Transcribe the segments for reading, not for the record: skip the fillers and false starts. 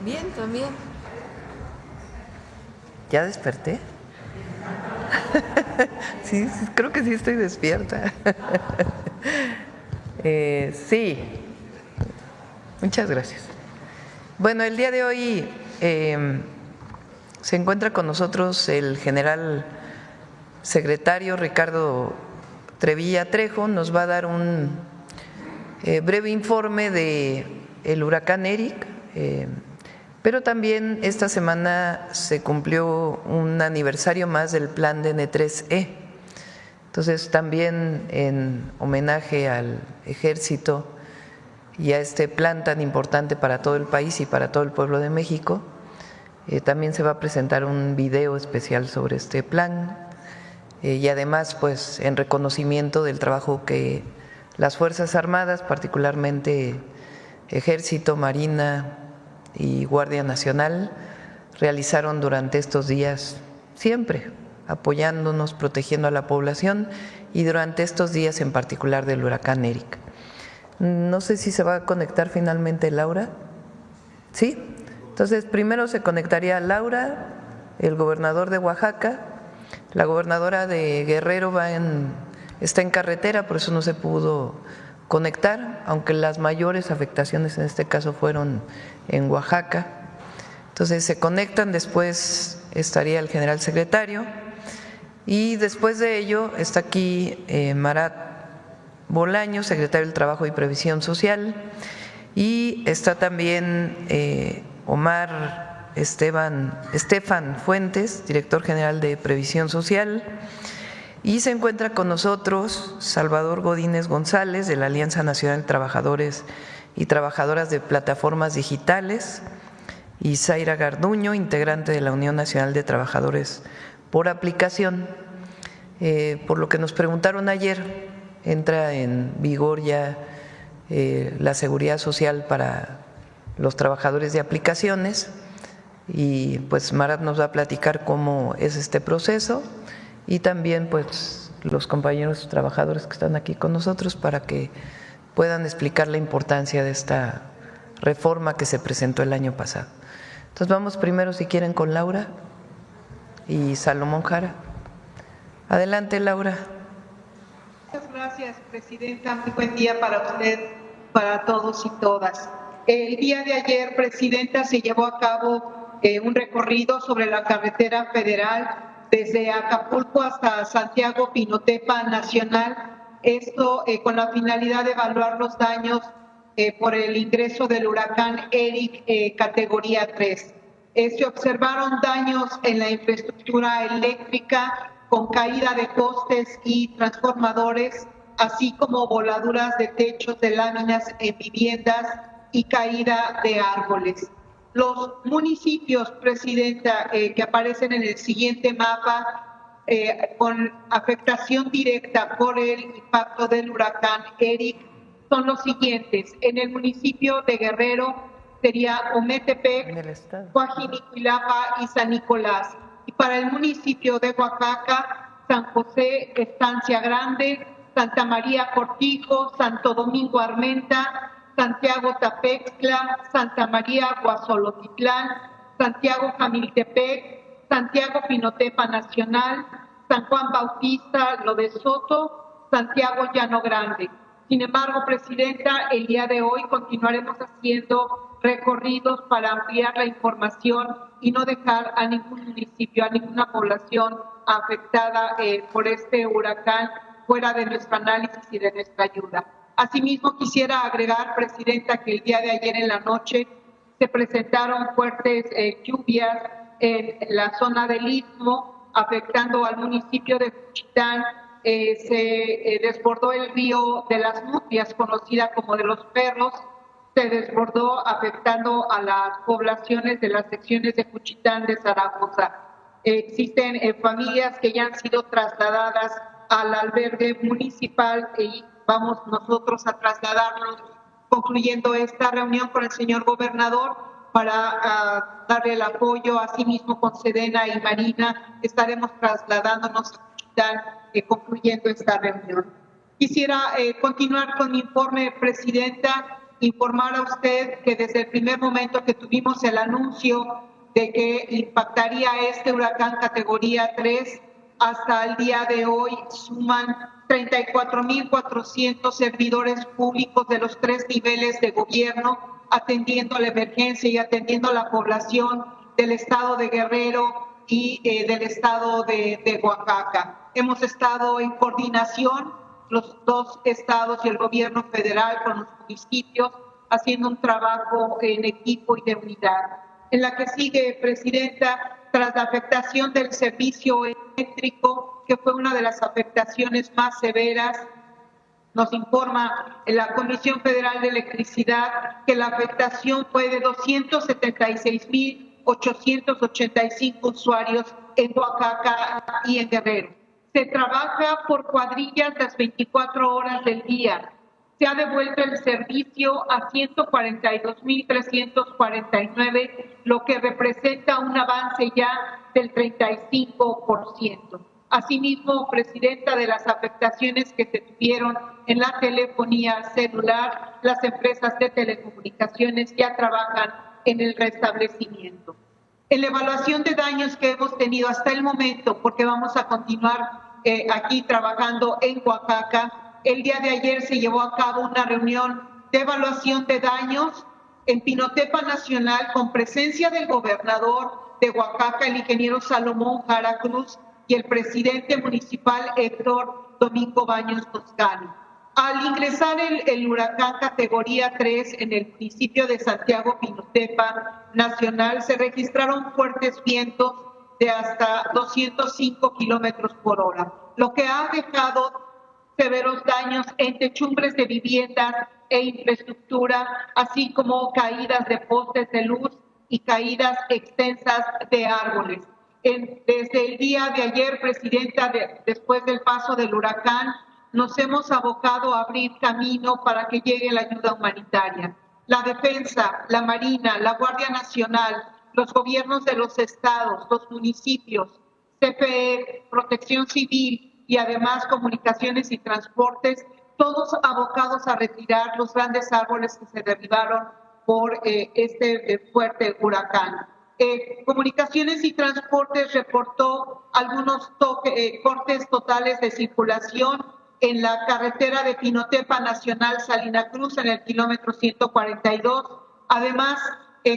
Bien, también. ¿Ya desperté? Sí, creo que sí estoy despierta. Sí, muchas gracias. Bueno, el día de hoy se encuentra con nosotros el general secretario Ricardo Trevilla Trejo. Nos va a dar un breve informe del huracán Eric. Pero también esta semana se cumplió un aniversario más del plan de N3E. Entonces, también en homenaje al Ejército y a este plan tan importante para todo el país y para todo el pueblo de México, también se va a presentar un video especial sobre este plan y además, pues, en reconocimiento del trabajo que las Fuerzas Armadas, particularmente Ejército, Marina y Guardia Nacional, realizaron durante estos días, siempre apoyándonos, protegiendo a la población, y durante estos días en particular del huracán Eric. No sé si se va a conectar finalmente Laura. ¿Sí? Entonces, primero se conectaría Laura, el gobernador de Oaxaca. La gobernadora de Guerrero está en carretera, por eso no se pudo conectar, aunque las mayores afectaciones en este caso fueron en Oaxaca. Entonces se conectan, después estaría el general secretario y después de ello está aquí Marat Bolaño, secretario del Trabajo y Previsión Social, y está también Estefan Fuentes, director general de Previsión Social. Y se encuentra con nosotros Salvador Godínez González, de la Alianza Nacional de Trabajadores y Trabajadoras de Plataformas Digitales, y Zaira Garduño, integrante de la Unión Nacional de Trabajadores por Aplicación. Por lo que nos preguntaron ayer, entra en vigor ya la seguridad social para los trabajadores de aplicaciones, y pues Marat nos va a platicar cómo es este proceso, y también pues los compañeros trabajadores que están aquí con nosotros para que puedan explicar la importancia de esta reforma que se presentó el año pasado. Entonces vamos primero, si quieren, con Laura y Salomón Jara. Adelante, Laura. Muchas gracias, Presidenta. Muy buen día para usted, para todos y todas. El día de ayer, Presidenta, se llevó a cabo un recorrido sobre la carretera federal desde Acapulco hasta Santiago Pinotepa Nacional, esto con la finalidad de evaluar los daños por el ingreso del huracán Eric categoría 3. Se observaron daños en la infraestructura eléctrica con caída de postes y transformadores, así como voladuras de techos de láminas en viviendas y caída de árboles. Los municipios, Presidenta, que aparecen en el siguiente mapa, con afectación directa por el impacto del huracán Eric, son los siguientes. En el municipio de Guerrero sería Ometepec, Coajinicuilapa y San Nicolás. Y para el municipio de Oaxaca, San José, Estancia Grande, Santa María Cortijo, Santo Domingo Armenta, Santiago Tapextla, Santa María Guasolotitlán, Santiago Jamiltepec, Santiago Pinotepa Nacional, San Juan Bautista, Lo de Soto, Santiago Llano Grande. Sin embargo, Presidenta, el día de hoy continuaremos haciendo recorridos para ampliar la información y no dejar a ningún municipio, a ninguna población afectada por este huracán fuera de nuestro análisis y de nuestra ayuda. Asimismo, quisiera agregar, Presidenta, que el día de ayer en la noche se presentaron fuertes lluvias en la zona del Istmo, afectando al municipio de Juchitán. Se desbordó el río de las Nutrias, conocida como de los Perros, se desbordó afectando a las poblaciones de las secciones de Juchitán de Zaragoza. Existen familias que ya han sido trasladadas al albergue municipal y vamos nosotros a trasladarnos, concluyendo esta reunión con el señor gobernador para darle el apoyo. Asimismo, con Sedena y Marina estaremos trasladándonos a Juchitán, concluyendo esta reunión. Quisiera continuar con mi informe, Presidenta, informar a usted que desde el primer momento que tuvimos el anuncio de que impactaría este huracán categoría 3, hasta el día de hoy suman 34,400 servidores públicos de los 3 niveles de gobierno atendiendo a la emergencia y atendiendo a la población del estado de Guerrero y del estado de Oaxaca. Hemos estado en coordinación, los 2 estados y el gobierno federal con los municipios, haciendo un trabajo en equipo y de unidad. En la que sigue, Presidenta, tras la afectación del servicio eléctrico, que fue una de las afectaciones más severas, nos informa la Comisión Federal de Electricidad que la afectación fue de 276,885 usuarios en Oaxaca y en Guerrero. Se trabaja por cuadrillas las 24 horas del día. Se ha devuelto el servicio a 142,349, lo que representa un avance ya del 35%. Asimismo, Presidenta, de las afectaciones que se tuvieron en la telefonía celular, las empresas de telecomunicaciones ya trabajan en el restablecimiento. En la evaluación de daños que hemos tenido hasta el momento, porque vamos a continuar aquí trabajando en Oaxaca, el día de ayer se llevó a cabo una reunión de evaluación de daños en Pinotepa Nacional con presencia del gobernador de Oaxaca, el ingeniero Salomón Jara Cruz, y el presidente municipal Héctor Domingo Baños Toscano. Al ingresar el huracán categoría 3 en el municipio de Santiago Pinotepa Nacional, se registraron fuertes vientos de hasta 205 kilómetros por hora, lo que ha dejado severos daños en techumbres de viviendas e infraestructura, así como caídas de postes de luz y caídas extensas de árboles. Desde el día de ayer, Presidenta, después del paso del huracán, nos hemos abocado a abrir camino para que llegue la ayuda humanitaria. La Defensa, la Marina, la Guardia Nacional, los gobiernos de los estados, los municipios, CFE, Protección Civil, y además Comunicaciones y Transportes, todos abocados a retirar los grandes árboles que se derribaron por este fuerte huracán. Comunicaciones y Transportes reportó algunos cortes totales de circulación en la carretera de Pinotepa Nacional Salina Cruz en el kilómetro 142, además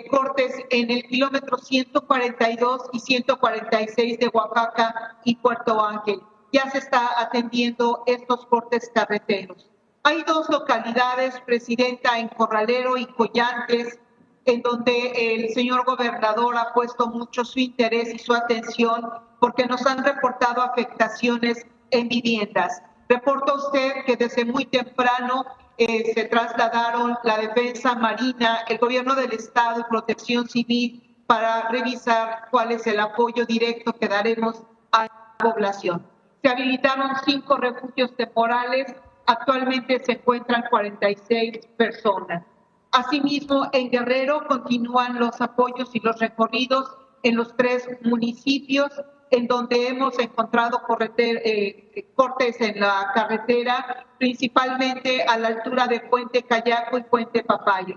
cortes en el kilómetro 142 y 146 de Oaxaca y Puerto Ángel. Ya se está atendiendo estos cortes carreteros. Hay 2 localidades, Presidenta, en Corralero y Collantes, en donde el señor gobernador ha puesto mucho su interés y su atención porque nos han reportado afectaciones en viviendas. Reporta usted que desde muy temprano se trasladaron la Defensa, Marina, el gobierno del Estado y Protección Civil para revisar cuál es el apoyo directo que daremos a la población. Se habilitaron 5 refugios temporales, actualmente se encuentran 46 personas. Asimismo, en Guerrero continúan los apoyos y los recorridos en los 3 municipios en donde hemos encontrado cortes en la carretera, principalmente a la altura de Puente Cayaco y Puente Papayo.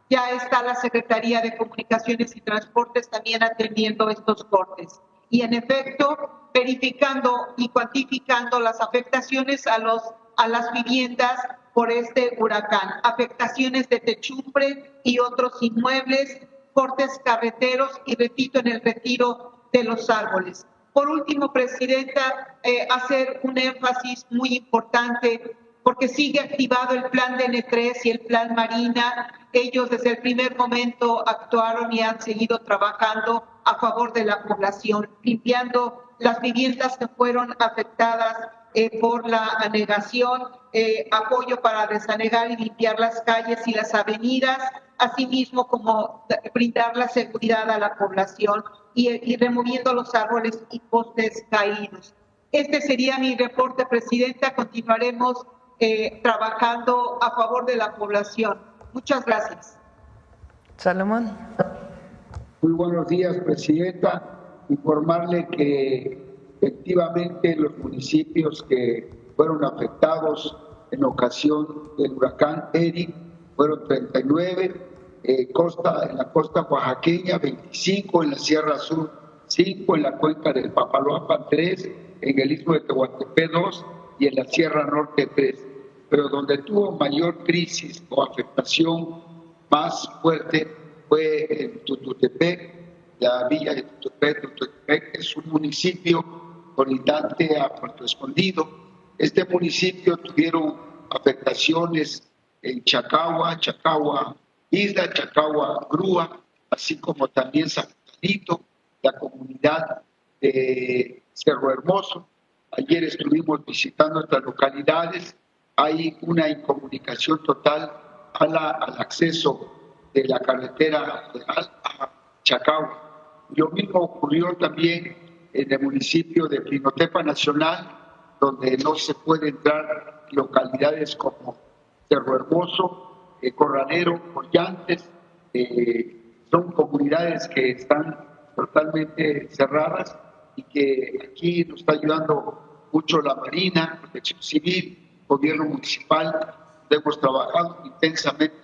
Ya está la Secretaría de Comunicaciones y Transportes también atendiendo estos cortes. Y en efecto, verificando y cuantificando las afectaciones a las viviendas por este huracán, afectaciones de techumbre y otros inmuebles, cortes carreteros y repito, en el retiro de los árboles. Por último, Presidenta, hacer un énfasis muy importante porque sigue activado el plan DN3 y el plan Marina. Ellos desde el primer momento actuaron y han seguido trabajando a favor de la población, limpiando las viviendas que fueron afectadas por la anegación, apoyo para desanegar y limpiar las calles y las avenidas, asimismo como brindar la seguridad a la población y removiendo los árboles y postes caídos. Este sería mi reporte, Presidenta. Continuaremos trabajando a favor de la población. Muchas gracias. Salomón. Muy buenos días, Presidenta. Informarle que efectivamente los municipios que fueron afectados en ocasión del huracán Eric fueron 39, en la costa oaxaqueña 25, en la Sierra Sur 5, en la cuenca del Papaloapan 3, en el Istmo de Tehuantepec 2 y en la Sierra Norte 3. Pero donde tuvo mayor crisis o afectación más fuerte fue en Tututepec, la villa de Tututepec es un municipio colindante a Puerto Escondido. Este municipio tuvieron afectaciones en Chacagua Isla, Chacagua Grúa, así como también San Juanito, la comunidad de Cerro Hermoso. Ayer estuvimos visitando estas localidades. Hay una incomunicación total al acceso de la carretera a Chacagua. Lo mismo ocurrió también en el municipio de Pinotepa Nacional, donde no se puede entrar localidades como Cerro Hermoso, Corralero, Collantes, son comunidades que están totalmente cerradas y que aquí nos está ayudando mucho la Marina, Protección Civil, Gobierno Municipal. Hemos trabajado intensamente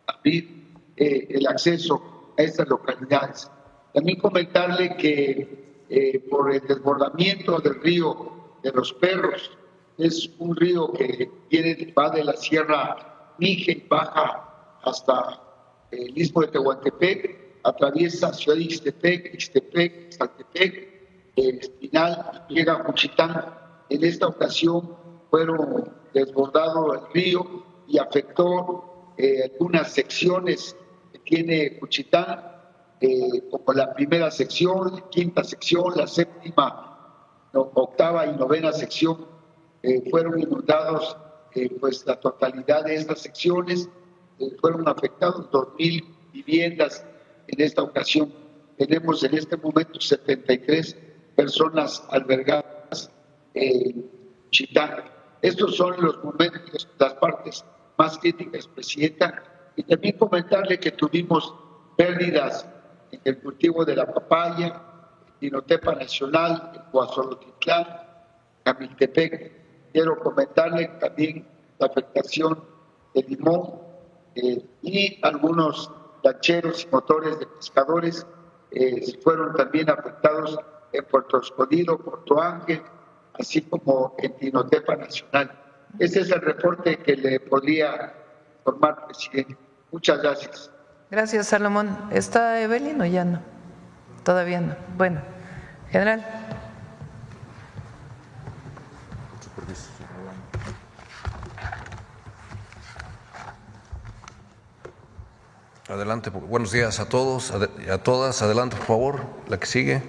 para abrir el acceso a estas localidades. También comentarle que por el desbordamiento del río de los Perros, es un río que va de la Sierra Mije, baja hasta el Istmo de Tehuantepec, atraviesa Ciudad de Ixtepec, Saltepec, Espinal, llega a Juchitán. En esta ocasión fueron desbordados el río y afectó algunas secciones que tiene Juchitán, como la primera sección, la quinta sección, la séptima, octava y novena sección fueron inundados. Pues la totalidad de estas secciones fueron afectados 2,000 viviendas en esta ocasión. Tenemos en este momento 73 personas albergadas en Chitán. Estos son los momentos, las partes más críticas, Presidenta. Y también comentarle que tuvimos pérdidas en el cultivo de la papaya, en Pinotepa Nacional, en Coazolotitlán, Camiltepec. Quiero comentarle también la afectación de limón y algunos lancheros y motores de pescadores fueron también afectados en Puerto Escondido, Puerto Ángel, así como en Pinotepa Nacional. Ese es el reporte que le podría informar, Presidente. Muchas gracias. Gracias, Salomón. ¿Está Evelyn o ya no? Todavía no. Bueno, general. Adelante, buenos días a todos y a todas. Adelante, por favor, la que sigue.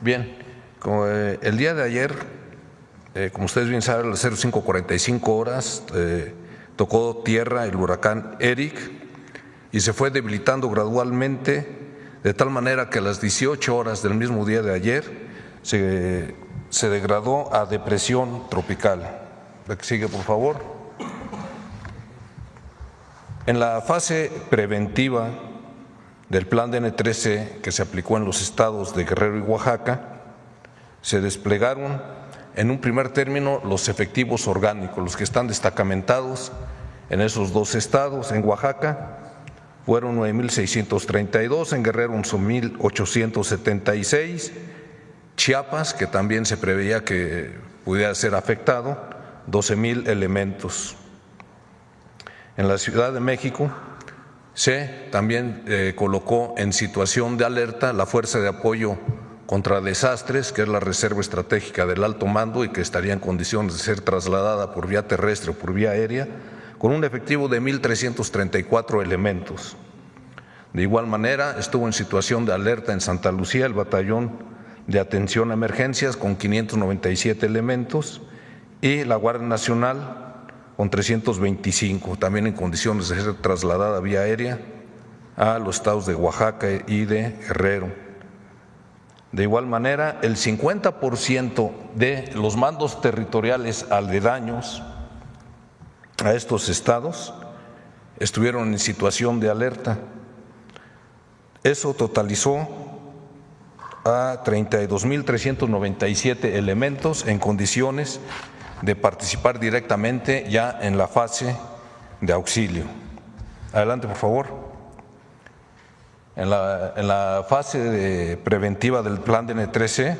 Bien, como el día de ayer, como ustedes bien saben, a las 05:45 horas tocó tierra el huracán Eric y se fue debilitando gradualmente, de tal manera que a las 18 horas del mismo día de ayer se degradó a depresión tropical. La que sigue, por favor. En la fase preventiva del plan DN13 que se aplicó en los estados de Guerrero y Oaxaca, se desplegaron en un primer término los efectivos orgánicos, los que están destacamentados en esos dos estados. En Oaxaca fueron 9,632, en Guerrero 11,876, Chiapas, que también se preveía que pudiera ser afectado, 12,000 elementos. En la Ciudad de México se también colocó en situación de alerta la Fuerza de Apoyo contra Desastres, que es la Reserva Estratégica del Alto Mando y que estaría en condiciones de ser trasladada por vía terrestre o por vía aérea, con un efectivo de 1,334 elementos. De igual manera, estuvo en situación de alerta en Santa Lucía el Batallón de Atención a Emergencias con 597 elementos y la Guardia Nacional con 325, también en condiciones de ser trasladada vía aérea a los estados de Oaxaca y de Guerrero. De igual manera, el 50% de los mandos territoriales aledaños a estos estados estuvieron en situación de alerta. Eso totalizó a 32,397 elementos en condiciones de participar directamente ya en la fase de auxilio. Adelante, por favor. En la fase preventiva del plan DN13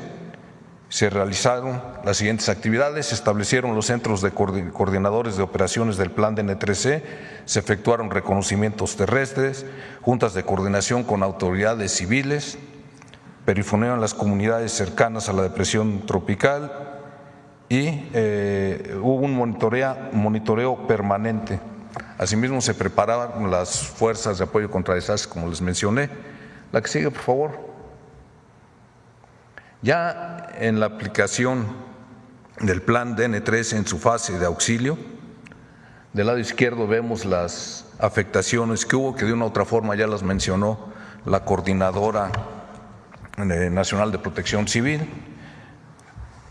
se realizaron las siguientes actividades: se establecieron los centros de coordinadores de operaciones del plan DN13, se efectuaron reconocimientos terrestres, juntas de coordinación con autoridades civiles, perifonearon las comunidades cercanas a la depresión tropical y hubo un monitoreo permanente. Asimismo, se preparaban las fuerzas de apoyo contra desastres, como les mencioné. La que sigue, por favor. Ya en la aplicación del plan DN13 en su fase de auxilio, del lado izquierdo vemos las afectaciones que hubo, que de una u otra forma ya las mencionó la Coordinadora Nacional de Protección Civil.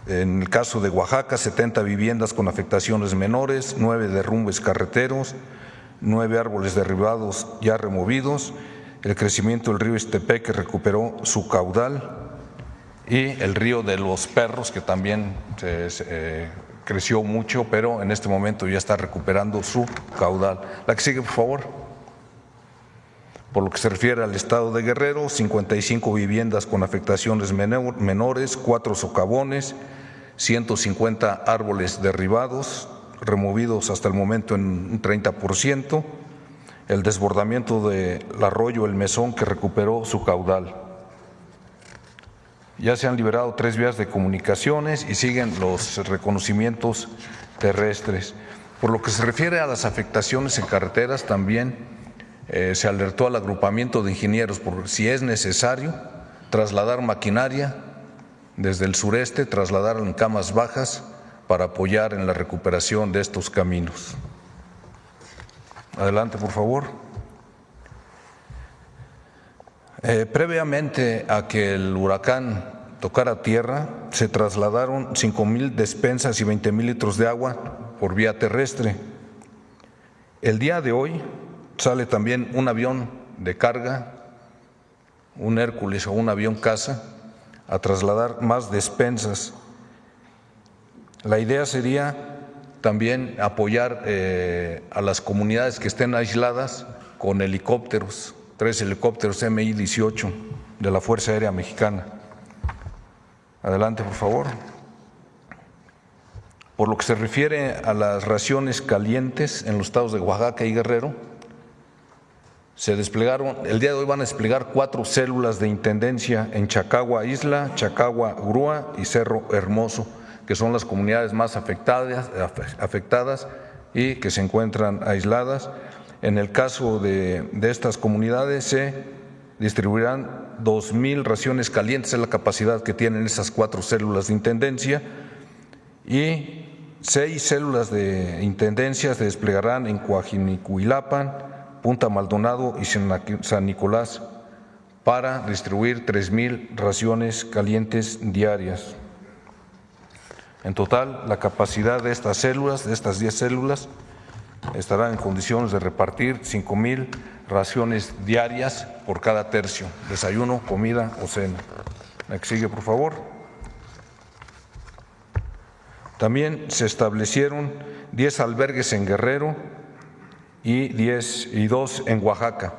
En el caso de Oaxaca, 70 viviendas con afectaciones menores, 9 derrumbes carreteros, 9 árboles derribados ya removidos, el crecimiento del río Ixtepec que recuperó su caudal y el río de los Perros que también creció mucho, pero en este momento ya está recuperando su caudal. La que sigue, por favor. Por lo que se refiere al estado de Guerrero, 55 viviendas con afectaciones menores, 4 socavones, 150 árboles derribados, removidos hasta el momento en un 30%, el desbordamiento del arroyo El Mesón que recuperó su caudal. Ya se han liberado 3 vías de comunicaciones y siguen los reconocimientos terrestres. Por lo que se refiere a las afectaciones en carreteras, también se alertó al agrupamiento de ingenieros por si es necesario trasladar maquinaria desde el sureste, trasladar en camas bajas para apoyar en la recuperación de estos caminos. Adelante, por favor. Previamente a que el huracán tocara tierra, se trasladaron 5,000 despensas y 20,000 litros de agua por vía terrestre. El día de hoy sale también un avión de carga, un Hércules o un avión caza, a trasladar más despensas. La idea sería también apoyar a las comunidades que estén aisladas con helicópteros, 3 helicópteros Mi-18 de la Fuerza Aérea Mexicana. Adelante, por favor. Por lo que se refiere a las raciones calientes en los estados de Oaxaca y Guerrero, se desplegaron, el día de hoy van a desplegar 4 células de intendencia en Chacagua Isla, Chacagua Grúa y Cerro Hermoso, que son las comunidades más afectadas y que se encuentran aisladas. En el caso de estas comunidades se distribuirán 2,000 raciones calientes, es la capacidad que tienen esas 4 células de intendencia, y 6 células de intendencia se desplegarán en Coajinicuilapan, Punta Maldonado y San Nicolás para distribuir 3,000 raciones calientes diarias. En total, la capacidad de estas células, de estas 10 células, estarán en condiciones de repartir 5,000 raciones diarias por cada tercio, desayuno, comida o cena. La que sigue, por favor. También se establecieron 10 albergues en Guerrero y 2 en Oaxaca.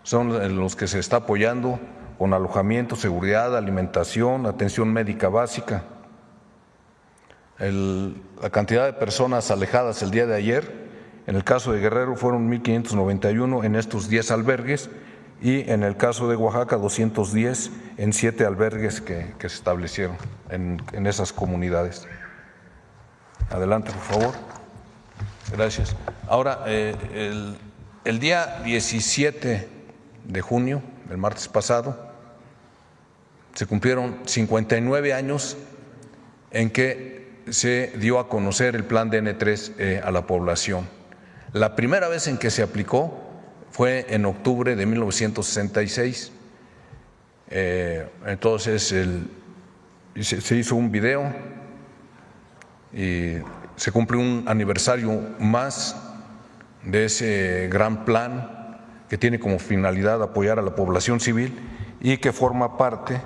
Son los que se está apoyando con alojamiento, seguridad, alimentación, atención médica básica. La cantidad de personas alejadas el día de ayer, en el caso de Guerrero fueron 1.591 en estos 10 albergues y en el caso de Oaxaca 210 en 7 albergues que se establecieron en esas comunidades. Adelante, por favor. Gracias. Ahora, el día 17 de junio, el martes pasado, se cumplieron 59 años en que se dio a conocer el plan DN3 a la población. La primera vez en que se aplicó fue en octubre de 1966. Entonces se hizo un video y se cumple un aniversario más de ese gran plan que tiene como finalidad apoyar a la población civil y que forma parte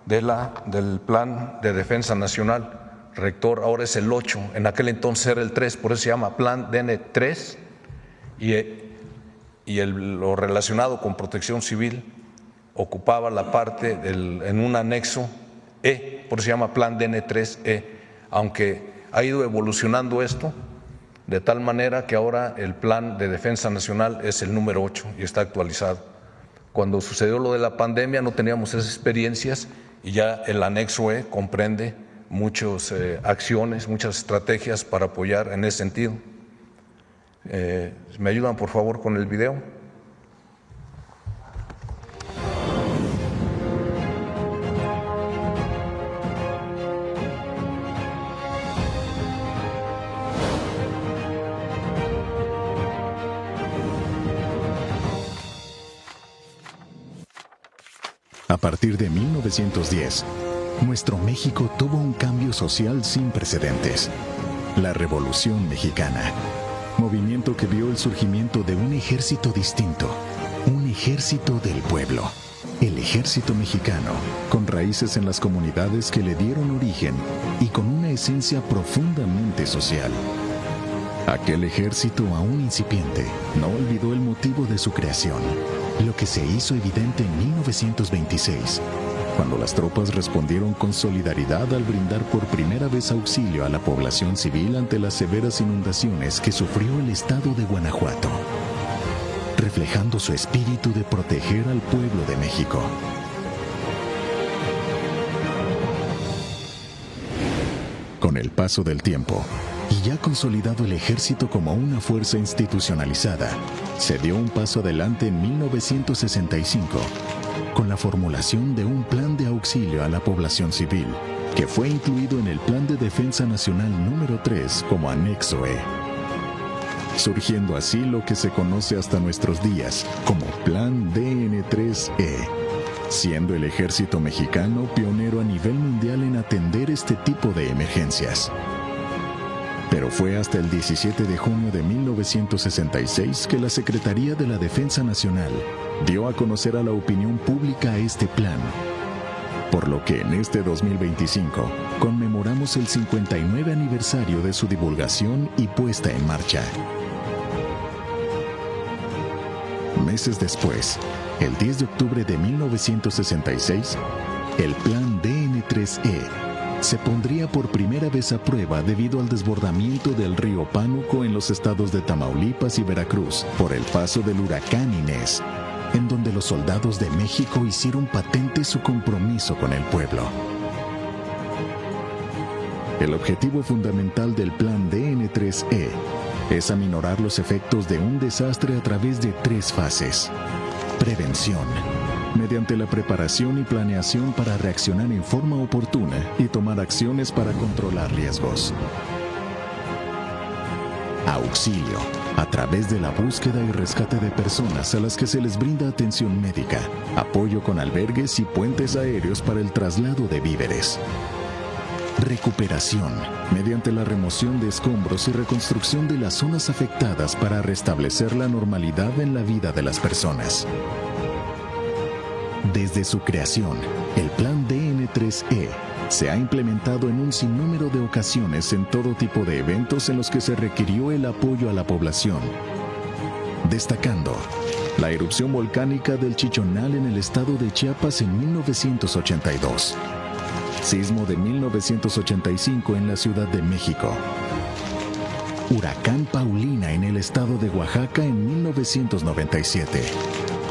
del Plan de Defensa Nacional. Rector, ahora es el 8, en aquel entonces era el 3, por eso se llama Plan DN3 y lo relacionado con protección civil ocupaba la parte en un anexo E, por eso se llama Plan DN3E, aunque ha ido evolucionando esto de tal manera que ahora el Plan de Defensa Nacional es el número 8 y está actualizado. Cuando sucedió lo de la pandemia no teníamos esas experiencias y ya el anexo E comprende muchas acciones, muchas estrategias para apoyar en ese sentido. ¿Me ayudan por favor con el video? A partir de 1910, nuestro México tuvo un cambio social sin precedentes, la Revolución Mexicana, movimiento que vio el surgimiento de un ejército distinto, un ejército del pueblo, el ejército mexicano, con raíces en las comunidades que le dieron origen y con una esencia profundamente social. Aquel ejército aún incipiente no olvidó el motivo de su creación, lo que se hizo evidente en 1926, cuando las tropas respondieron con solidaridad al brindar por primera vez auxilio a la población civil ante las severas inundaciones que sufrió el estado de Guanajuato, reflejando su espíritu de proteger al pueblo de México. Con el paso del tiempo, y ya consolidado el ejército como una fuerza institucionalizada, se dio un paso adelante en 1965, con la formulación de un plan de auxilio a la población civil, que fue incluido en el Plan de Defensa Nacional número 3 como anexo E, surgiendo así lo que se conoce hasta nuestros días como Plan DN3E, siendo el ejército mexicano pionero a nivel mundial en atender este tipo de emergencias. Pero fue hasta el 17 de junio de 1966 que la Secretaría de la Defensa Nacional dio a conocer a la opinión pública este plan, por lo que en este 2025 conmemoramos el 59 aniversario de su divulgación y puesta en marcha. Meses después, el 10 de octubre de 1966, el Plan DN3E se pondría por primera vez a prueba debido al desbordamiento del río Pánuco en los estados de Tamaulipas y Veracruz por el paso del huracán Inés, en donde los soldados de México hicieron patente su compromiso con el pueblo. El objetivo fundamental del Plan DN3E es aminorar los efectos de un desastre a través de 3 fases. Prevención, mediante la preparación y planeación para reaccionar en forma oportuna y tomar acciones para controlar riesgos. Auxilio, a través de la búsqueda y rescate de personas a las que se les brinda atención médica, apoyo con albergues y puentes aéreos para el traslado de víveres. recuperación, mediante la remoción de escombros y reconstrucción de las zonas afectadas para restablecer la normalidad en la vida de las personas. Desde su creación, el Plan DN3E se ha implementado en un sinnúmero de ocasiones en todo tipo de eventos en los que se requirió el apoyo a la población, destacando la erupción volcánica del Chichonal en el estado de Chiapas en 1982, sismo de 1985 en la Ciudad de México, huracán Paulina en el estado de Oaxaca en 1997,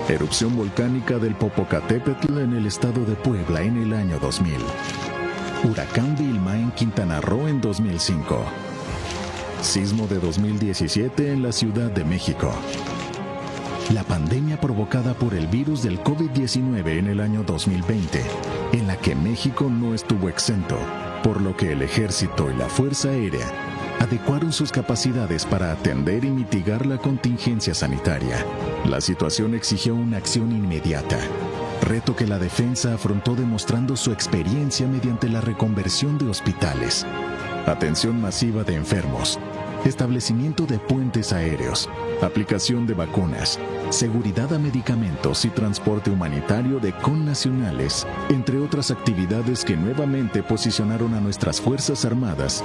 erupción volcánica del Popocatépetl en el estado de Puebla en el año 2000, huracán Vilma en Quintana Roo en 2005, sismo de 2017 en la Ciudad de México, la pandemia provocada por el virus del COVID-19 en el año 2020, en la que México no estuvo exento, por lo que el Ejército y la Fuerza Aérea adecuaron sus capacidades para atender y mitigar la contingencia sanitaria. La situación exigió una acción inmediata, reto que la defensa afrontó demostrando su experiencia mediante la reconversión de hospitales, atención masiva de enfermos, establecimiento de puentes aéreos, aplicación de vacunas, seguridad a medicamentos y transporte humanitario de connacionales, entre otras actividades que nuevamente posicionaron a nuestras Fuerzas Armadas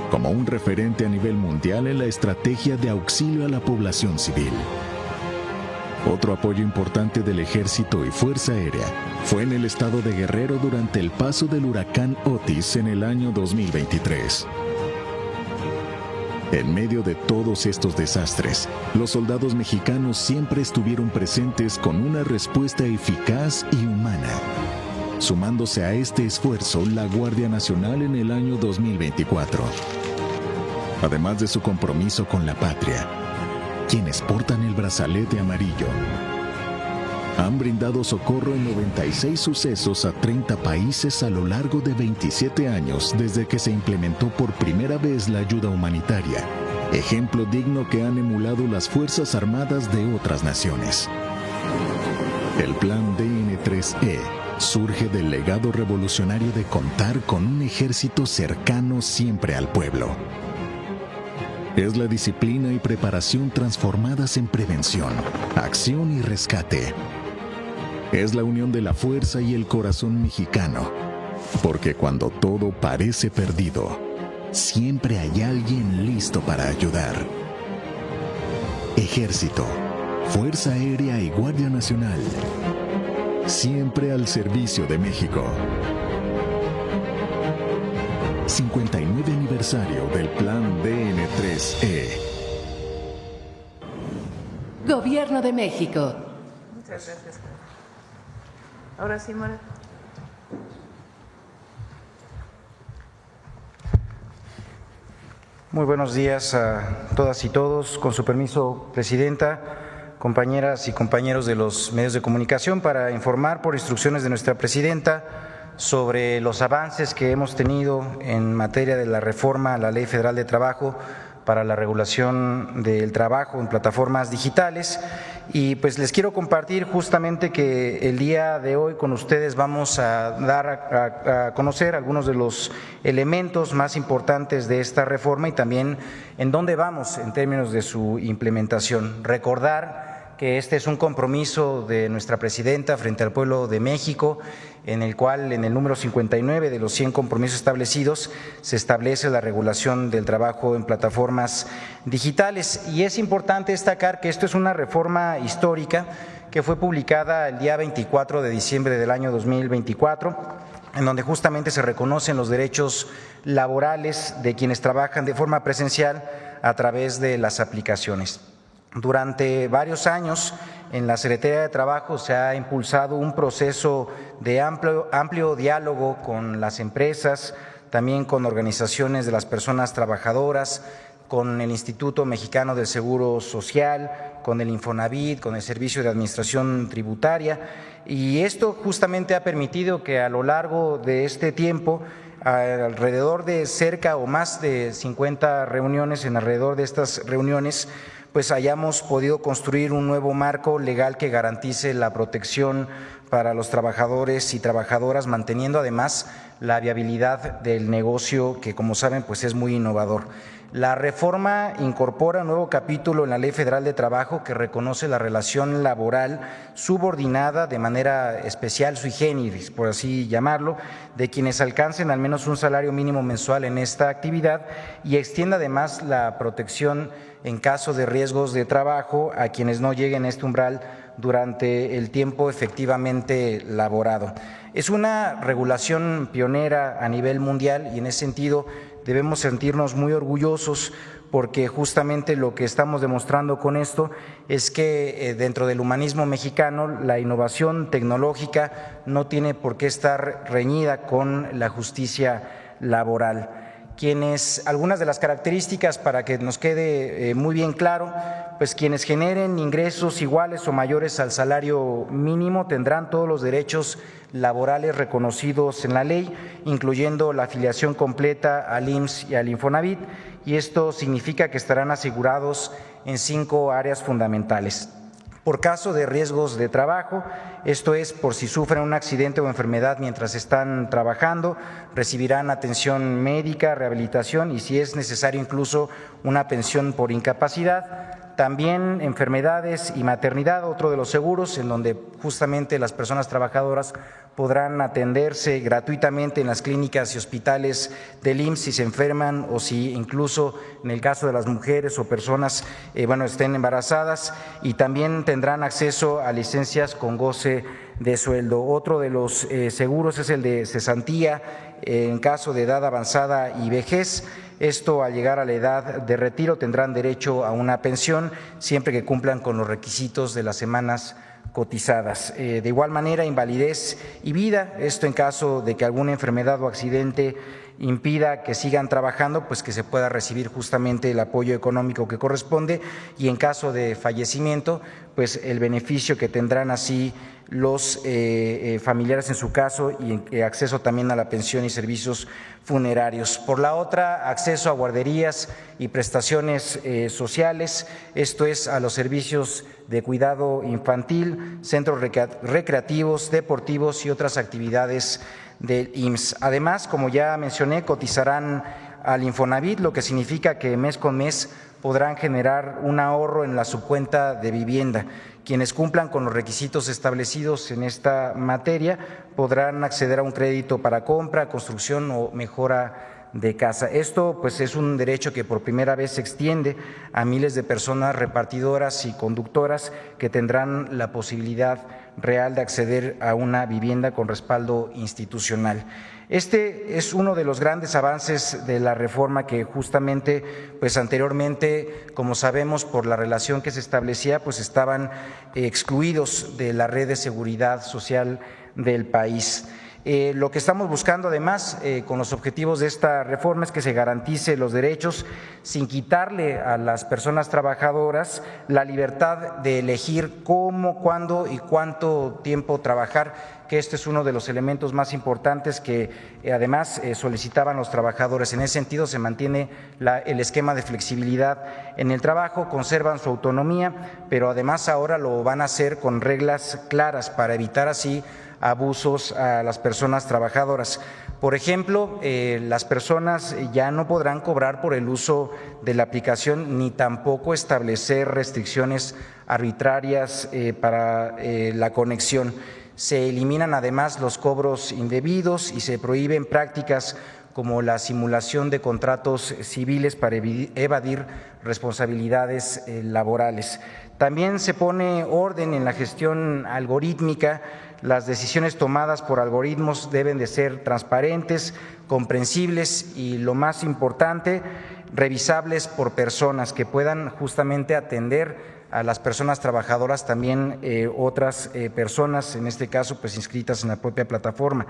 como un referente a nivel mundial en la estrategia de auxilio a la población civil. Otro apoyo importante del Ejército y Fuerza Aérea fue en el estado de Guerrero durante el paso del huracán Otis en el año 2023. En medio de todos estos desastres, los soldados mexicanos siempre estuvieron presentes con una respuesta eficaz y humana, sumándose a este esfuerzo la Guardia Nacional en el año 2024. Además de su compromiso con la patria, quienes portan el brazalete amarillo han brindado socorro en 96 sucesos a 30 países a lo largo de 27 años desde que se implementó por primera vez la ayuda humanitaria, ejemplo digno que han emulado las Fuerzas Armadas de otras naciones. El Plan DN3E surge del legado revolucionario de contar con un ejército cercano siempre al pueblo. Es la disciplina y preparación transformadas en prevención, acción y rescate. Es la unión de la fuerza y el corazón mexicano, porque cuando todo parece perdido, siempre hay alguien listo para ayudar. Ejército, Fuerza Aérea y Guardia Nacional, siempre al servicio de México. 59 aniversario del Plan DN3E. Gobierno de México. Muchas gracias. Ahora sí, Mara. Muy buenos días a todas y todos. Con su permiso, Presidenta, compañeras y compañeros de los medios de comunicación, para informar por instrucciones de nuestra Presidenta sobre los avances que hemos tenido en materia de la reforma a la Ley Federal de Trabajo para la regulación del trabajo en plataformas digitales. Y pues les quiero compartir justamente que el día de hoy con ustedes vamos a dar a conocer algunos de los elementos más importantes de esta reforma y también en dónde vamos en términos de su implementación. Recordar que este es un compromiso de nuestra Presidenta frente al pueblo de México, en el cual en el número 59 de los 100 compromisos establecidos se establece la regulación del trabajo en plataformas digitales. Y es importante destacar que esto es una reforma histórica que fue publicada el día 24 de diciembre del año 2024, en donde justamente se reconocen los derechos laborales de quienes trabajan de forma presencial a través de las aplicaciones. Durante varios años en la Secretaría de Trabajo se ha impulsado un proceso de amplio diálogo con las empresas, también con organizaciones de las personas trabajadoras, con el Instituto Mexicano del Seguro Social, con el Infonavit, con el Servicio de Administración Tributaria, y esto justamente ha permitido que a lo largo de este tiempo alrededor de cerca o más de 50 reuniones, en alrededor de estas reuniones, pues hayamos podido construir un nuevo marco legal que garantice la protección para los trabajadores y trabajadoras, manteniendo además la viabilidad del negocio que, como saben, pues es muy innovador. La reforma incorpora un nuevo capítulo en la Ley Federal de Trabajo que reconoce la relación laboral subordinada de manera especial, sui generis, por así llamarlo, de quienes alcancen al menos un salario mínimo mensual en esta actividad, y extiende además la protección en caso de riesgos de trabajo a quienes no lleguen a este umbral durante el tiempo efectivamente laborado. Es una regulación pionera a nivel mundial y en ese sentido debemos sentirnos muy orgullosos, porque justamente lo que estamos demostrando con esto es que dentro del humanismo mexicano la innovación tecnológica no tiene por qué estar reñida con la justicia laboral. Algunas de las características, para que nos quede muy bien claro, pues quienes generen ingresos iguales o mayores al salario mínimo tendrán todos los derechos laborales reconocidos en la ley, incluyendo la afiliación completa al IMSS y al Infonavit, y esto significa que estarán asegurados en 5 áreas fundamentales. Por caso de riesgos de trabajo, esto es, por si sufren un accidente o enfermedad mientras están trabajando, recibirán atención médica, rehabilitación y, si es necesario, incluso una pensión por incapacidad. También enfermedades y maternidad, otro de los seguros, en donde justamente las personas trabajadoras podrán atenderse gratuitamente en las clínicas y hospitales del IMSS si se enferman o si incluso en el caso de las mujeres o personas estén embarazadas, y también tendrán acceso a licencias con goce de sueldo. Otro de los seguros es el de cesantía en caso de edad avanzada y vejez. Esto, al llegar a la edad de retiro, tendrán derecho a una pensión siempre que cumplan con los requisitos de las semanas cotizadas. De igual manera, invalidez y vida, esto en caso de que alguna enfermedad o accidente impida que sigan trabajando, pues que se pueda recibir justamente el apoyo económico que corresponde, y en caso de fallecimiento, pues el beneficio que tendrán así los familiares en su caso, y acceso también a la pensión y servicios funerarios. Por la otra, acceso a guarderías y prestaciones sociales, esto es, a los servicios de cuidado infantil, centros recreativos, deportivos y otras actividades del IMSS. Además, como ya mencioné, cotizarán al Infonavit, lo que significa que mes con mes podrán generar un ahorro en la subcuenta de vivienda. Quienes cumplan con los requisitos establecidos en esta materia podrán acceder a un crédito para compra, construcción o mejora de casa. Esto pues es un derecho que por primera vez se extiende a miles de personas repartidoras y conductoras que tendrán la posibilidad real de acceder a una vivienda con respaldo institucional. Este es uno de los grandes avances de la reforma que justamente, pues anteriormente, como sabemos, por la relación que se establecía, pues estaban excluidos de la red de seguridad social del país. Lo que estamos buscando además con los objetivos de esta reforma es que se garantice los derechos sin quitarle a las personas trabajadoras la libertad de elegir cómo, cuándo y cuánto tiempo trabajar, que este es uno de los elementos más importantes que además solicitaban los trabajadores. En ese sentido se mantiene el esquema de flexibilidad en el trabajo, conservan su autonomía, pero además ahora lo van a hacer con reglas claras para evitar así abusos a las personas trabajadoras. Por ejemplo, las personas ya no podrán cobrar por el uso de la aplicación ni tampoco establecer restricciones arbitrarias para la conexión. Se eliminan además los cobros indebidos y se prohíben prácticas como la simulación de contratos civiles para evadir responsabilidades laborales. También se pone orden en la gestión algorítmica. Las decisiones tomadas por algoritmos deben de ser transparentes, comprensibles y, lo más importante, revisables por personas que puedan justamente atender a las personas trabajadoras, también otras personas, en este caso pues inscritas en la propia plataforma.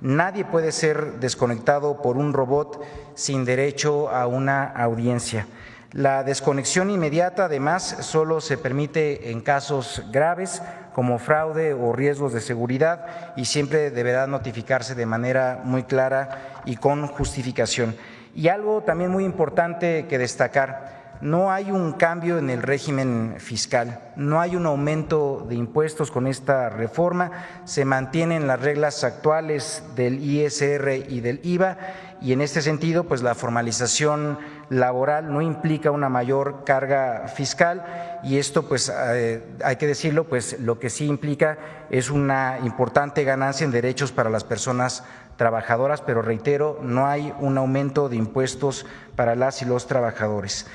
Nadie puede ser desconectado por un robot sin derecho a una audiencia. La desconexión inmediata, además, solo se permite en casos graves como fraude o riesgos de seguridad, y siempre deberá notificarse de manera muy clara y con justificación. Y algo también muy importante que destacar: no hay un cambio en el régimen fiscal, no hay un aumento de impuestos con esta reforma, se mantienen las reglas actuales del ISR y del IVA, y en este sentido, pues la formalización laboral no implica una mayor carga fiscal, y esto, pues hay que decirlo, pues lo que sí implica es una importante ganancia en derechos para las personas trabajadoras, pero reitero, no hay un aumento de impuestos para las y los trabajadores.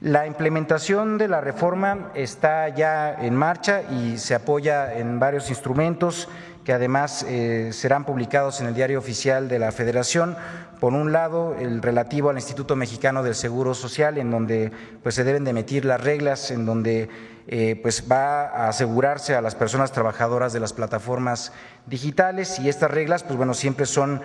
La implementación de la reforma está ya en marcha y se apoya en varios instrumentos que además serán publicados en el Diario Oficial de la Federación. Por un lado, el relativo al Instituto Mexicano del Seguro Social, en donde pues se deben de emitir las reglas, en donde pues va a asegurarse a las personas trabajadoras de las plataformas digitales, y estas reglas pues bueno siempre son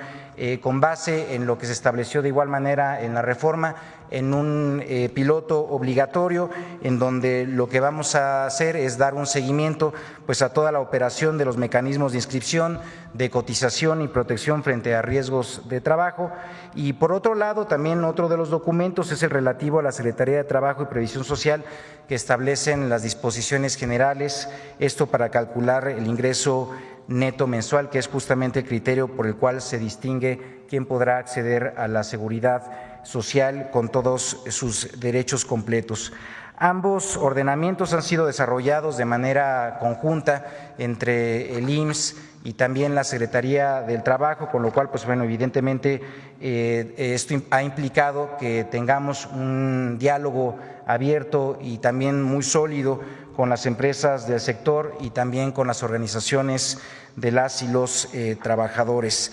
con base en lo que se estableció de igual manera en la reforma, en un piloto obligatorio, en donde lo que vamos a hacer es dar un seguimiento pues a toda la operación de los mecanismos de inscripción, de cotización y protección frente a riesgos de trabajo. Y por otro lado, también otro de los documentos es el relativo a la Secretaría de Trabajo y Previsión Social, que establecen las disposiciones generales, esto para calcular el ingreso neto mensual, que es justamente el criterio por el cual se distingue quién podrá acceder a la seguridad social con todos sus derechos completos. Ambos ordenamientos han sido desarrollados de manera conjunta entre el IMSS y también la Secretaría del Trabajo, con lo cual, pues bueno, evidentemente esto ha implicado que tengamos un diálogo abierto y también muy sólido con las empresas del sector y también con las organizaciones de las y los trabajadores.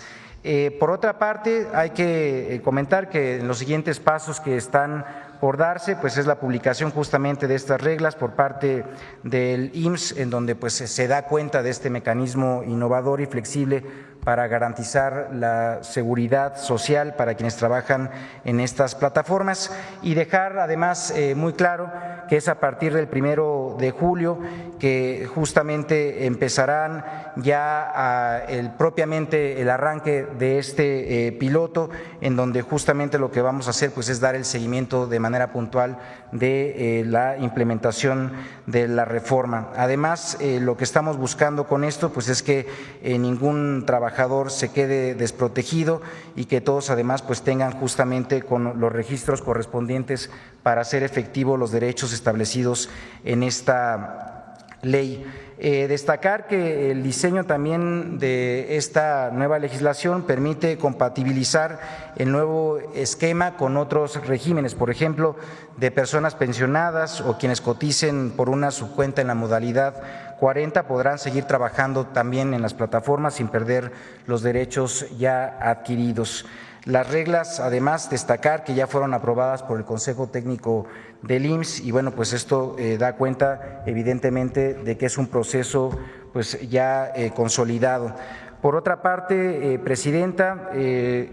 Por otra parte, hay que comentar que en los siguientes pasos que están por darse, pues es la publicación justamente de estas reglas por parte del IMSS, en donde pues se da cuenta de este mecanismo innovador y flexible para garantizar la seguridad social para quienes trabajan en estas plataformas, y dejar además muy claro que es a partir del 1 de julio que justamente empezarán ya propiamente el arranque de este piloto, en donde justamente lo que vamos a hacer pues es dar el seguimiento de manera puntual de la implementación de la reforma. Además, lo que estamos buscando con esto pues es que ningún trabajador se quede desprotegido y que todos además pues tengan justamente con los registros correspondientes para hacer efectivos los derechos establecidos en esta ley. Destacar que el diseño también de esta nueva legislación permite compatibilizar el nuevo esquema con otros regímenes, por ejemplo, de personas pensionadas o quienes coticen por una subcuenta en la modalidad 40 podrán seguir trabajando también en las plataformas sin perder los derechos ya adquiridos. Las reglas, además, destacar que ya fueron aprobadas por el Consejo Técnico del IMSS y bueno, pues esto da cuenta evidentemente de que es un proceso pues ya consolidado. Por otra parte, Presidenta,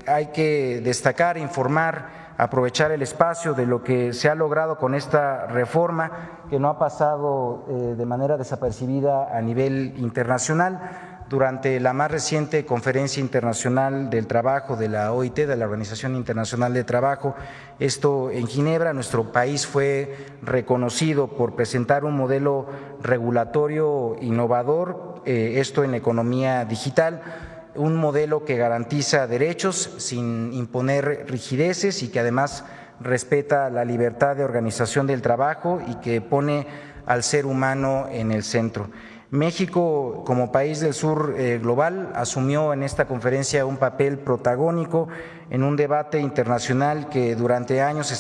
hay que destacar, informar, aprovechar el espacio de lo que se ha logrado con esta reforma, que no ha pasado de manera desapercibida a nivel internacional. Durante la más reciente Conferencia Internacional del Trabajo de la OIT, de la Organización Internacional de Trabajo, esto en Ginebra, nuestro país fue reconocido por presentar un modelo regulatorio innovador, esto en la economía digital, un modelo que garantiza derechos sin imponer rigideces y que además respeta la libertad de organización del trabajo y que pone al ser humano en el centro. México, como país del sur global, asumió en esta conferencia un papel protagónico en un debate internacional que durante años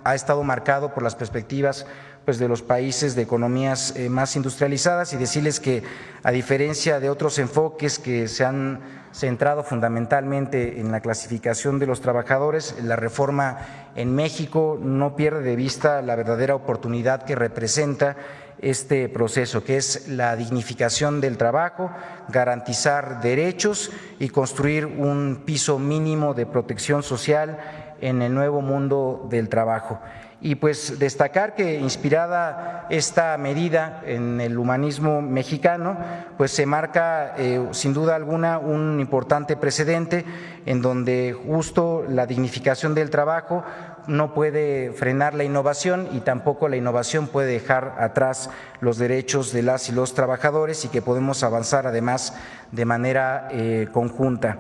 ha estado marcado por las perspectivas pues, de los países de economías más industrializadas, y decirles que a diferencia de otros enfoques que se han centrado fundamentalmente en la clasificación de los trabajadores, la reforma en México no pierde de vista la verdadera oportunidad que representa este proceso, que es la dignificación del trabajo, garantizar derechos y construir un piso mínimo de protección social en el nuevo mundo del trabajo. Y pues destacar que inspirada esta medida en el humanismo mexicano, pues se marca sin duda alguna un importante precedente en donde justo la dignificación del trabajo no puede frenar la innovación y tampoco la innovación puede dejar atrás los derechos de las y los trabajadores y que podemos avanzar además de manera conjunta.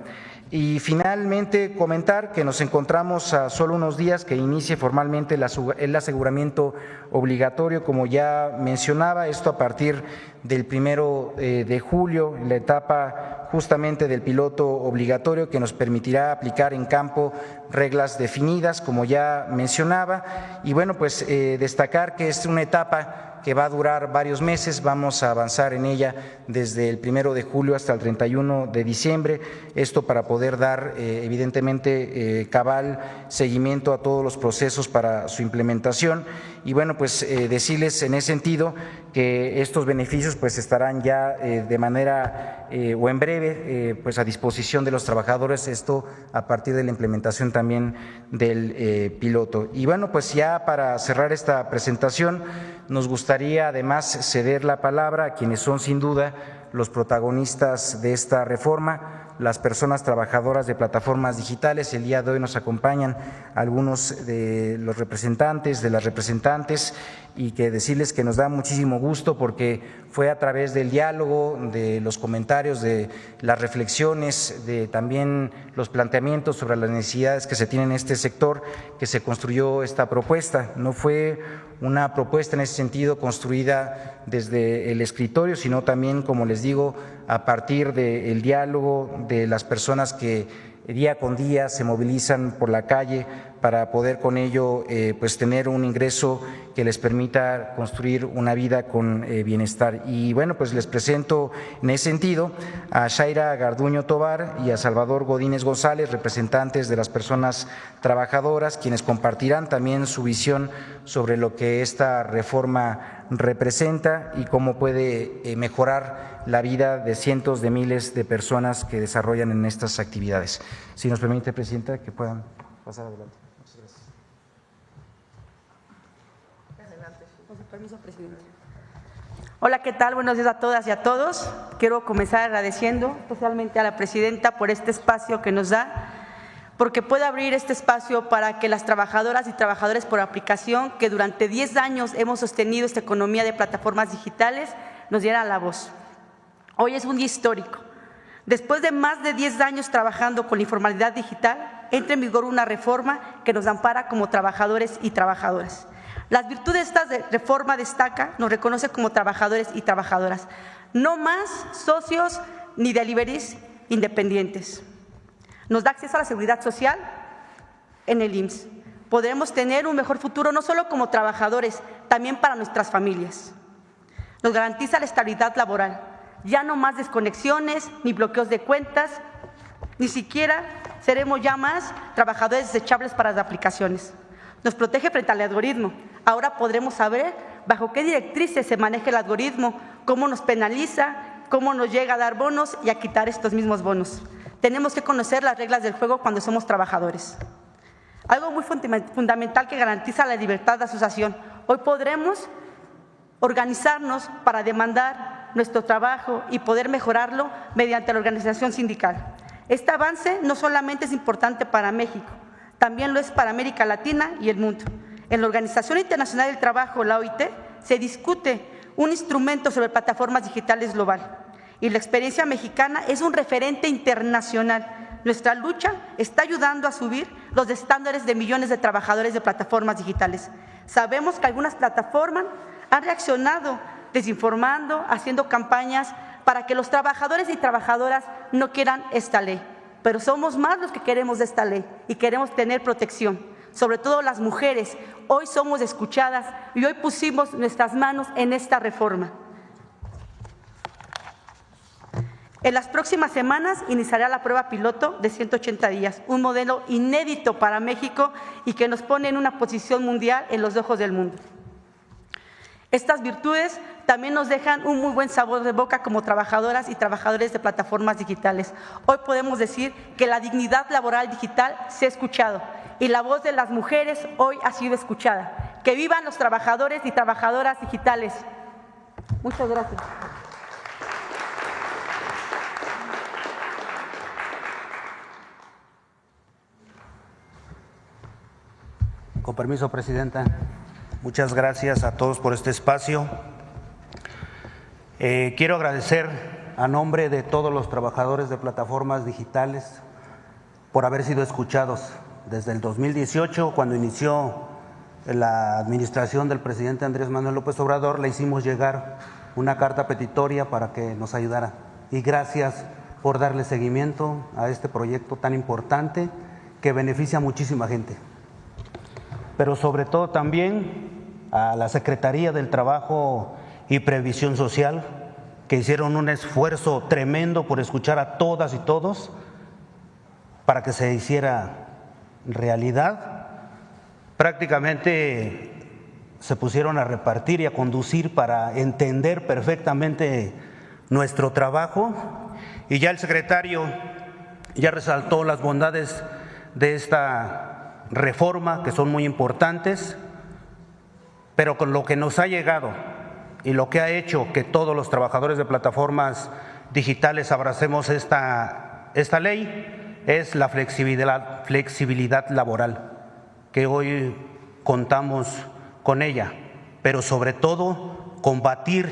Y finalmente comentar que nos encontramos a solo unos días que inicie formalmente el aseguramiento obligatorio, como ya mencionaba, esto a partir del 1 de julio, la etapa justamente del piloto obligatorio que nos permitirá aplicar en campo reglas definidas, como ya mencionaba, y bueno, pues destacar que es una etapa que va a durar varios meses, vamos a avanzar en ella desde el 1 de julio hasta el 31 de diciembre, esto para poder dar evidentemente cabal seguimiento a todos los procesos para su implementación y bueno, pues decirles en ese sentido que estos beneficios pues estarán ya de manera o en breve pues a disposición de los trabajadores, esto a partir de la implementación también del piloto. Y bueno, pues ya para cerrar esta presentación, nos gustaría además ceder la palabra a quienes son sin duda los protagonistas de esta reforma, las personas trabajadoras de plataformas digitales. El día de hoy nos acompañan algunos de los representantes, de las representantes, y que decirles que nos da muchísimo gusto porque fue a través del diálogo, de los comentarios, de las reflexiones, de también los planteamientos sobre las necesidades que se tienen en este sector que se construyó esta propuesta. No fue una propuesta en ese sentido construida desde el escritorio, sino también, como les digo, a partir del diálogo de las personas que día con día se movilizan por la calle para poder con ello pues tener un ingreso que les permita construir una vida con bienestar. Y bueno, pues les presento en ese sentido a Shaira Garduño Tobar y a Salvador Godínez González, representantes de las personas trabajadoras, quienes compartirán también su visión sobre lo que esta reforma representa y cómo puede mejorar la vida de cientos de miles de personas que desarrollan en estas actividades. Si nos permite, Presidenta, que puedan pasar adelante. Muchas gracias. Con su permiso, Presidente. Hola, ¿qué tal? Buenos días a todas y a todos. Quiero comenzar agradeciendo especialmente a la Presidenta por este espacio que nos da, porque puede abrir este espacio para que las trabajadoras y trabajadores por aplicación, que durante 10 años hemos sostenido esta economía de plataformas digitales, nos dieran la voz. Hoy es un día histórico. Después de más de 10 años trabajando con la informalidad digital, entra en vigor una reforma que nos ampara como trabajadores y trabajadoras. Las virtudes de esta reforma destaca, nos reconoce como trabajadores y trabajadoras. No más socios ni deliveries independientes. Nos da acceso a la seguridad social en el IMSS. Podremos tener un mejor futuro no solo como trabajadores, también para nuestras familias. Nos garantiza la estabilidad laboral. Ya no más desconexiones ni bloqueos de cuentas, ni siquiera seremos ya más trabajadores desechables para las aplicaciones. Nos protege frente al algoritmo. Ahora podremos saber bajo qué directrices se maneja el algoritmo, cómo nos penaliza, cómo nos llega a dar bonos y a quitar estos mismos bonos. Tenemos que conocer las reglas del juego cuando somos trabajadores. Algo muy fundamental que garantiza la libertad de asociación. Hoy podremos organizarnos para demandar nuestro trabajo y poder mejorarlo mediante la organización sindical. Este avance no solamente es importante para México, también lo es para América Latina y el mundo. En la Organización Internacional del Trabajo, la OIT, se discute un instrumento sobre plataformas digitales global y la experiencia mexicana es un referente internacional. Nuestra lucha está ayudando a subir los estándares de millones de trabajadores de plataformas digitales. Sabemos que algunas plataformas han reaccionado desinformando, haciendo campañas para que los trabajadores y trabajadoras no quieran esta ley. Pero somos más los que queremos esta ley y queremos tener protección. Sobre todo las mujeres, hoy somos escuchadas y hoy pusimos nuestras manos en esta reforma. En las próximas semanas iniciará la prueba piloto de 180 días, un modelo inédito para México y que nos pone en una posición mundial en los ojos del mundo. Estas virtudes también nos dejan un muy buen sabor de boca como trabajadoras y trabajadores de plataformas digitales. Hoy podemos decir que la dignidad laboral digital se ha escuchado y la voz de las mujeres hoy ha sido escuchada. Que vivan los trabajadores y trabajadoras digitales. Muchas gracias. Con permiso, Presidenta. Muchas gracias a todos por este espacio. Quiero agradecer a nombre de todos los trabajadores de plataformas digitales por haber sido escuchados. Desde el 2018, cuando inició la administración del presidente Andrés Manuel López Obrador, le hicimos llegar una carta petitoria para que nos ayudara. Y gracias por darle seguimiento a este proyecto tan importante que beneficia a muchísima gente. Pero sobre todo también a la Secretaría del Trabajo y Previsión Social, que hicieron un esfuerzo tremendo por escuchar a todas y todos para que se hiciera realidad. Prácticamente se pusieron a repartir y a conducir para entender perfectamente nuestro trabajo, y ya el secretario ya resaltó las bondades de esta reforma, que son muy importantes, pero con lo que nos ha llegado y lo que ha hecho que todos los trabajadores de plataformas digitales abracemos esta ley es la flexibilidad laboral, que hoy contamos con ella, pero sobre todo combatir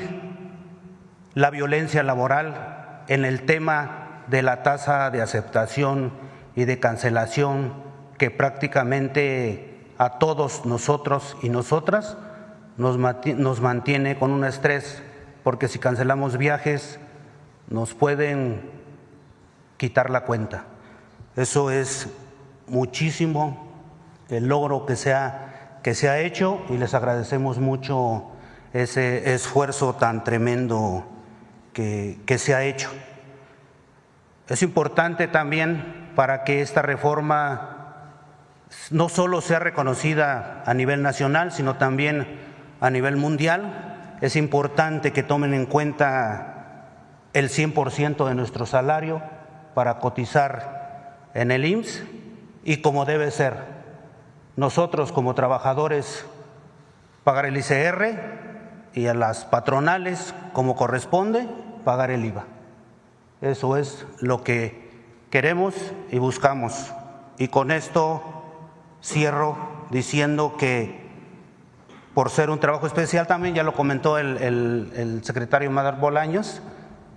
la violencia laboral en el tema de la tasa de aceptación y de cancelación, que prácticamente a todos nosotros y nosotras nos mantiene con un estrés, porque si cancelamos viajes nos pueden quitar la cuenta. Eso es muchísimo el logro que se ha hecho, y les agradecemos mucho ese esfuerzo tan tremendo que se ha hecho. Es importante también, para que esta reforma no solo sea reconocida a nivel nacional, sino también a nivel mundial, es importante que tomen en cuenta el 100% de nuestro salario para cotizar en el IMSS, y como debe ser, nosotros como trabajadores pagar el ICR, y a las patronales, como corresponde, pagar el IVA. Eso es lo que queremos y buscamos. Y con esto cierro diciendo que, por ser un trabajo especial, también ya lo comentó el secretario Madar Bolaños,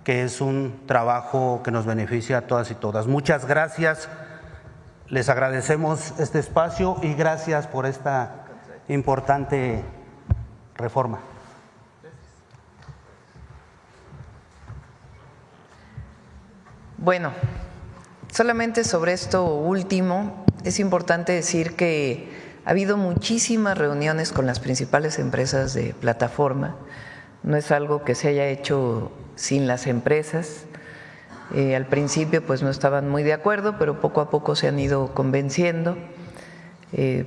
que es un trabajo que nos beneficia a todas y todas. Muchas gracias, les agradecemos este espacio y gracias por esta importante reforma. Bueno, solamente sobre esto último, es importante decir que ha habido muchísimas reuniones con las principales empresas de plataforma. No es algo que se haya hecho sin las empresas. Al principio pues no estaban muy de acuerdo, pero poco a poco se han ido convenciendo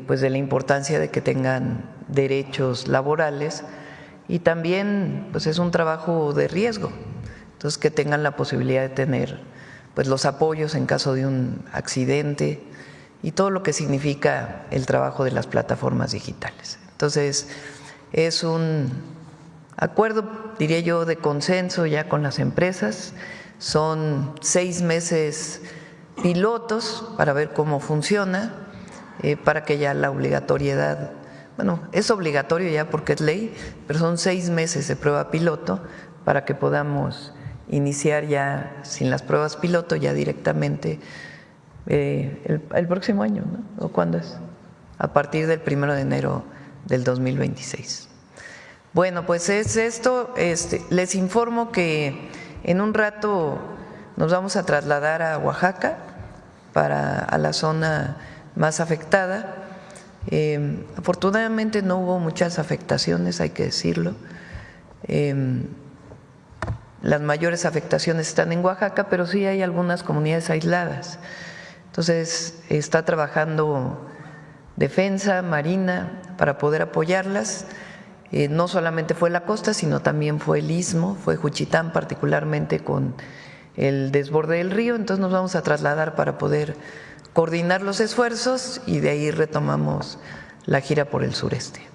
pues de la importancia de que tengan derechos laborales, y también pues es un trabajo de riesgo, entonces que tengan la posibilidad de tener pues los apoyos en caso de un accidente y todo lo que significa el trabajo de las plataformas digitales. Entonces es un acuerdo, diría yo, de consenso ya con las empresas. Son 6 meses pilotos para ver cómo funciona, para que ya la obligatoriedad, bueno, es obligatorio ya porque es ley, pero son 6 meses de prueba piloto para que podamos iniciar ya sin las pruebas piloto, ya directamente el próximo año, ¿no? ¿O cuándo es? A partir del 1 de enero del 2026. Bueno, pues es esto. Les informo que en un rato nos vamos a trasladar a Oaxaca, a la zona más afectada. Afortunadamente no hubo muchas afectaciones, hay que decirlo. Las mayores afectaciones están en Oaxaca, pero sí hay algunas comunidades aisladas. Entonces está trabajando Defensa, Marina, para poder apoyarlas. No solamente fue la costa, sino también fue el istmo, fue Juchitán, particularmente con el desborde del río. Entonces nos vamos a trasladar para poder coordinar los esfuerzos, y de ahí retomamos la gira por el sureste.